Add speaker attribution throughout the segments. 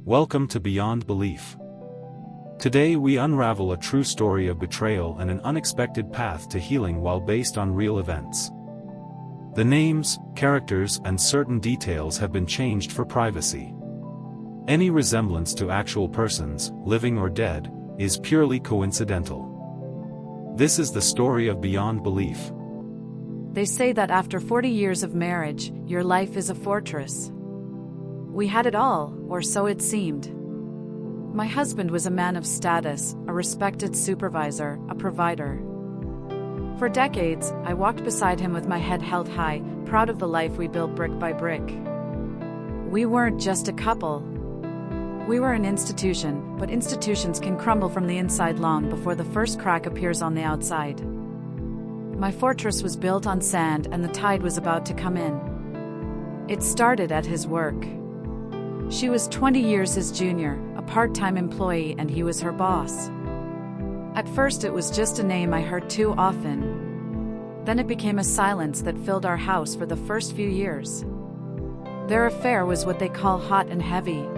Speaker 1: Welcome to Beyond Belief. Today we unravel a true story of betrayal and an unexpected path to healing while based on real events. The names, characters, and certain details have been changed for privacy. Any resemblance to actual persons, living or dead, is purely coincidental. This is the story of Beyond Belief.
Speaker 2: They say that after 40 years of marriage, your life is a fortress. We had it all, or so it seemed. My husband was a man of status, a respected supervisor, a provider. For decades, I walked beside him with my head held high, proud of the life we built brick by brick. We weren't just a couple. We were an institution, but institutions can crumble from the inside long before the first crack appears on the outside. My fortress was built on sand and the tide was about to come in. It started at his work. She was 20 years his junior, a part-time employee, and he was her boss. At first it was just a name I heard too often. Then it became a silence that filled our house for the first few years. Their affair was what they call hot and heavy.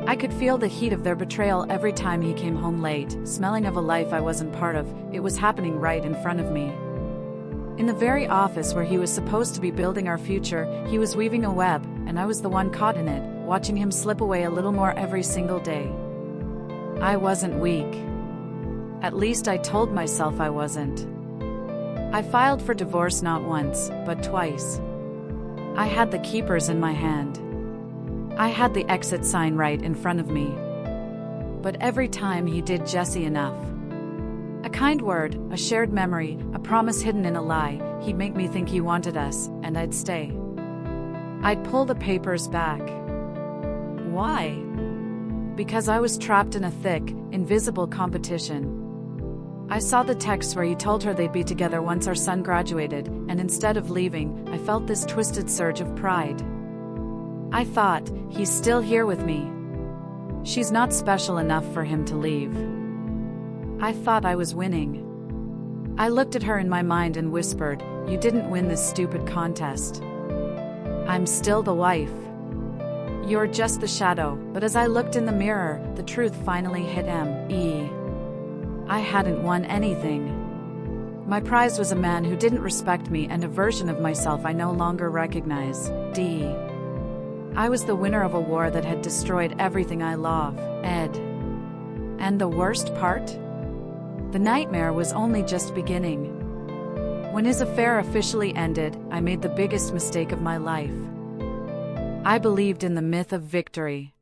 Speaker 2: I could feel the heat of their betrayal every time he came home late, smelling of a life I wasn't part of. It was happening right in front of me. In the very office where he was supposed to be building our future, he was weaving a web, and I was the one caught in it, watching him slip away a little more every single day. I wasn't weak. At least I told myself I wasn't. I filed for divorce not once, but twice. I had the keepers in my hand. I had the exit sign right in front of me. But every time he did Jesse enough. A kind word, a shared memory, a promise hidden in a lie, he'd make me think he wanted us, and I'd stay. I'd pull the papers back. Why? Because I was trapped in a thick, invisible competition. I saw the texts where he told her they'd be together once our son graduated, and instead of leaving, I felt this twisted surge of pride. I thought, he's still here with me. She's not special enough for him to leave. I thought I was winning. I looked at her in my mind and whispered, "You didn't win this stupid contest. I'm still the wife. You're just the shadow." But as I looked in the mirror, the truth finally hit me. I hadn't won anything. My prize was a man who didn't respect me and a version of myself I no longer recognize. I was the winner of a war that had destroyed everything I love, Ed. And the worst part? The nightmare was only just beginning. When his affair officially ended, I made the biggest mistake of my life. I believed in the myth of victory.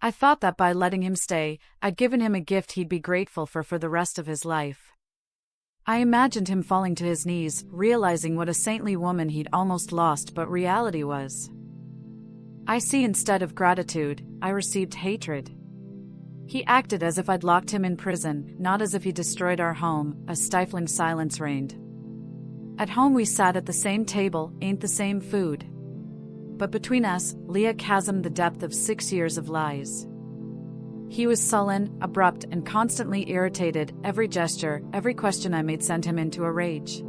Speaker 2: I thought that by letting him stay, I'd given him a gift he'd be grateful for the rest of his life. I imagined him falling to his knees, realizing what a saintly woman he'd almost lost, but reality was. I see, instead of gratitude, I received hatred. He acted as if I'd locked him in prison, not as if he destroyed our home. A stifling silence reigned. At home we sat at the same table, ate the same food. But between us, lay a chasm the depth of 6 years of lies. He was sullen, abrupt, and constantly irritated. Every gesture, every question I made sent him into a rage.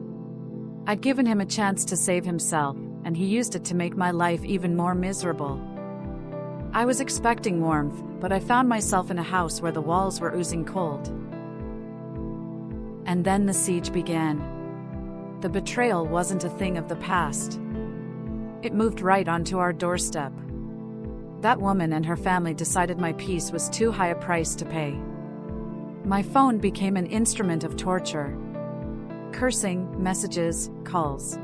Speaker 2: I'd given him a chance to save himself, and he used it to make my life even more miserable. I was expecting warmth, but I found myself in a house where the walls were oozing cold. And then the siege began. The betrayal wasn't a thing of the past. It moved right onto our doorstep. That woman and her family decided my peace was too high a price to pay. My phone became an instrument of torture. Cursing, messages, calls.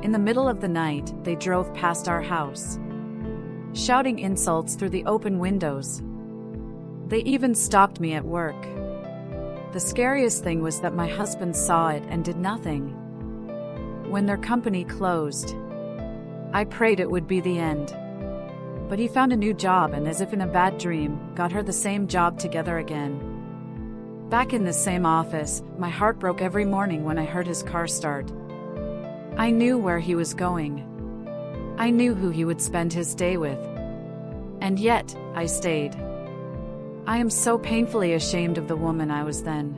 Speaker 2: In the middle of the night, they drove past our house, shouting insults through the open windows. They even stopped me at work. The scariest thing was that my husband saw it and did nothing. When their company closed, I prayed it would be the end. But he found a new job and, as if in a bad dream, got her the same job together again. Back in the same office, my heart broke every morning when I heard his car start. I knew where he was going. I knew who he would spend his day with. And yet, I stayed. I am so painfully ashamed of the woman I was then.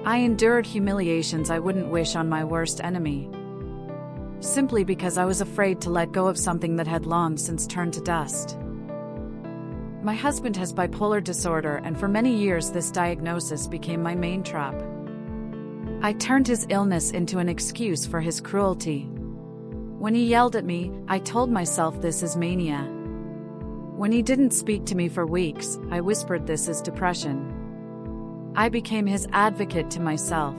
Speaker 2: I endured humiliations I wouldn't wish on my worst enemy. simply because I was afraid to let go of something that had long since turned to dust. My husband has bipolar disorder, and for many years this diagnosis became my main trap. I turned his illness into an excuse for his cruelty. When he yelled at me, I told myself this is mania. When he didn't speak to me for weeks, I whispered this is depression. I became his advocate to myself.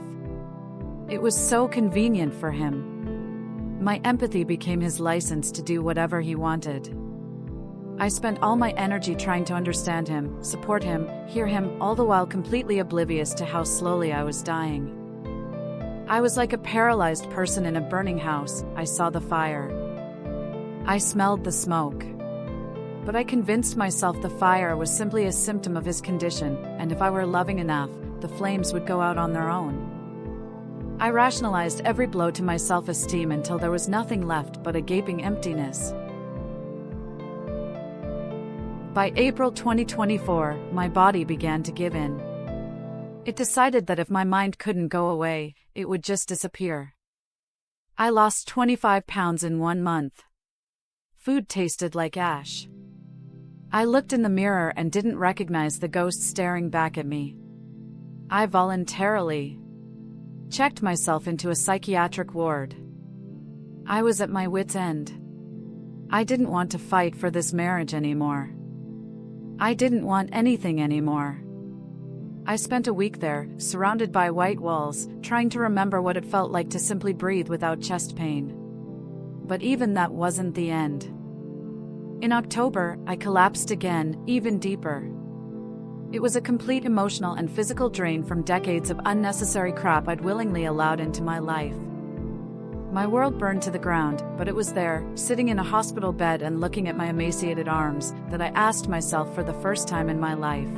Speaker 2: It was so convenient for him. My empathy became his license to do whatever he wanted. I spent all my energy trying to understand him, support him, hear him, all the while completely oblivious to how slowly I was dying. I was like a paralyzed person in a burning house. I saw the fire. I smelled the smoke. But I convinced myself the fire was simply a symptom of his condition, and if I were loving enough, the flames would go out on their own. I rationalized every blow to my self-esteem until there was nothing left but a gaping emptiness. By April 2024, my body began to give in. It decided that if my mind couldn't go away, it would just disappear. I lost 25 pounds in 1 month. Food tasted like ash. I looked in the mirror and didn't recognize the ghost staring back at me. I voluntarily checked myself into a psychiatric ward. I was at my wit's end. I didn't want to fight for this marriage anymore. I didn't want anything anymore. I spent a week there, surrounded by white walls, trying to remember what it felt like to simply breathe without chest pain. But even that wasn't the end. In October, I collapsed again, even deeper. It was a complete emotional and physical drain from decades of unnecessary crap I'd willingly allowed into my life. My world burned to the ground, but it was there, sitting in a hospital bed and looking at my emaciated arms, that I asked myself for the first time in my life,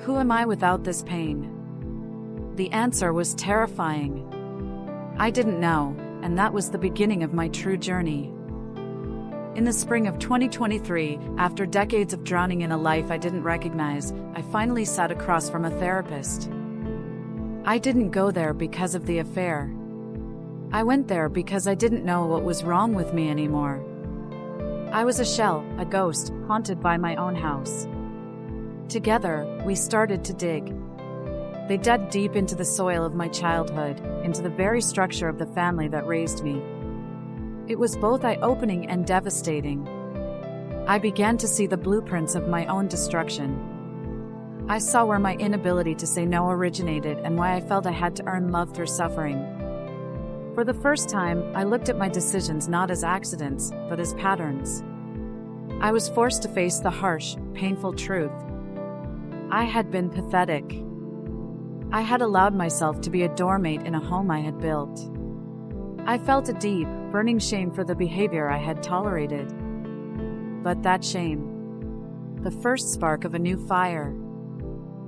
Speaker 2: who am I without this pain? The answer was terrifying. I didn't know, and that was the beginning of my true journey. In the spring of 2023, after decades of drowning in a life I didn't recognize, I finally sat across from a therapist. I didn't go there because of the affair. I went there because I didn't know what was wrong with me anymore. I was a shell, a ghost, haunted by my own house. Together, we started to dig. They dug deep into the soil of my childhood, into the very structure of the family that raised me. It was both eye-opening and devastating. I began to see the blueprints of my own destruction. I saw where my inability to say no originated and why I felt I had to earn love through suffering. For the first time, I looked at my decisions not as accidents, but as patterns. I was forced to face the harsh, painful truth. I had been pathetic. I had allowed myself to be a doormate in a home I had built. I felt a deep, burning shame for the behavior I had tolerated. But that shame, the first spark of a new fire.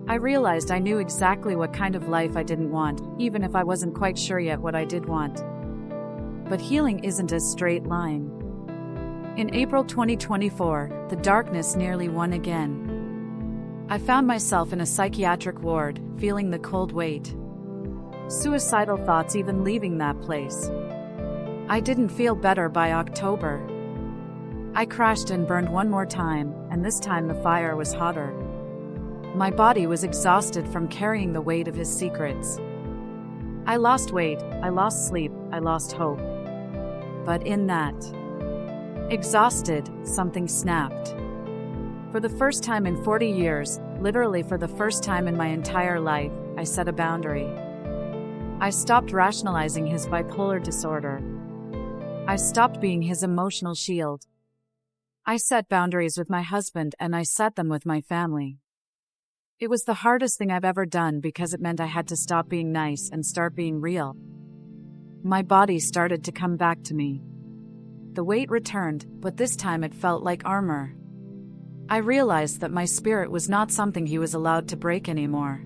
Speaker 2: I realized I knew exactly what kind of life I didn't want, even if I wasn't quite sure yet what I did want. But healing isn't a straight line. In April 2024, the darkness nearly won again. I found myself in a psychiatric ward, feeling the cold weight. Suicidal thoughts even leaving that place. I didn't feel better by October. I crashed and burned one more time, and this time the fire was hotter. My body was exhausted from carrying the weight of his secrets. I lost weight, I lost sleep, I lost hope. But in that, exhausted, something snapped. For the first time in 40 years, literally for the first time in my entire life, I set a boundary. I stopped rationalizing his bipolar disorder. I stopped being his emotional shield. I set boundaries with my husband and I set them with my family. It was the hardest thing I've ever done because it meant I had to stop being nice and start being real. My body started to come back to me. The weight returned, but this time it felt like armor. I realized that my spirit was not something he was allowed to break anymore.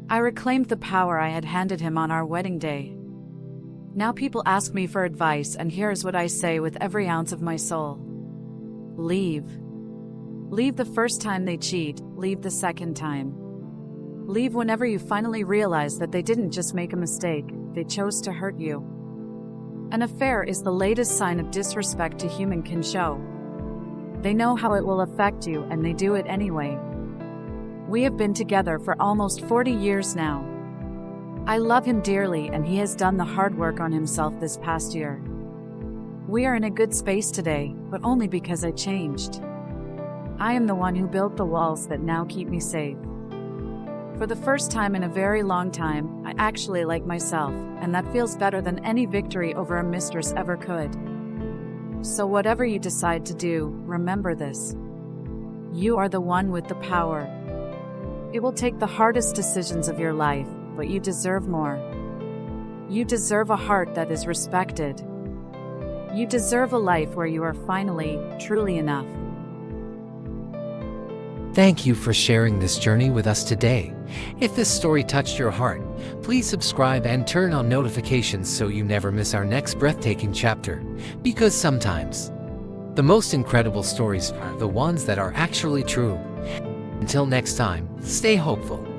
Speaker 2: I reclaimed the power I had handed him on our wedding day. Now people ask me for advice, and here's what I say with every ounce of my soul. Leave. Leave the first time they cheat, leave the second time. Leave whenever you finally realize that they didn't just make a mistake, they chose to hurt you. An affair is the latest sign of disrespect a human can show. They know how it will affect you, and they do it anyway. We have been together for almost 40 years now. I love him dearly, and he has done the hard work on himself this past year. We are in a good space today, but only because I changed. I am the one who built the walls that now keep me safe. For the first time in a very long time, I actually like myself, and that feels better than any victory over a mistress ever could. So whatever you decide to do, remember this. You are the one with the power. It will take the hardest decisions of your life, but you deserve more. You deserve a heart that is respected. You deserve a life where you are finally, truly enough.
Speaker 3: Thank you for sharing this journey with us today. If this story touched your heart, please subscribe and turn on notifications so you never miss our next breathtaking chapter. Because sometimes, the most incredible stories are the ones that are actually true. Until next time, stay hopeful.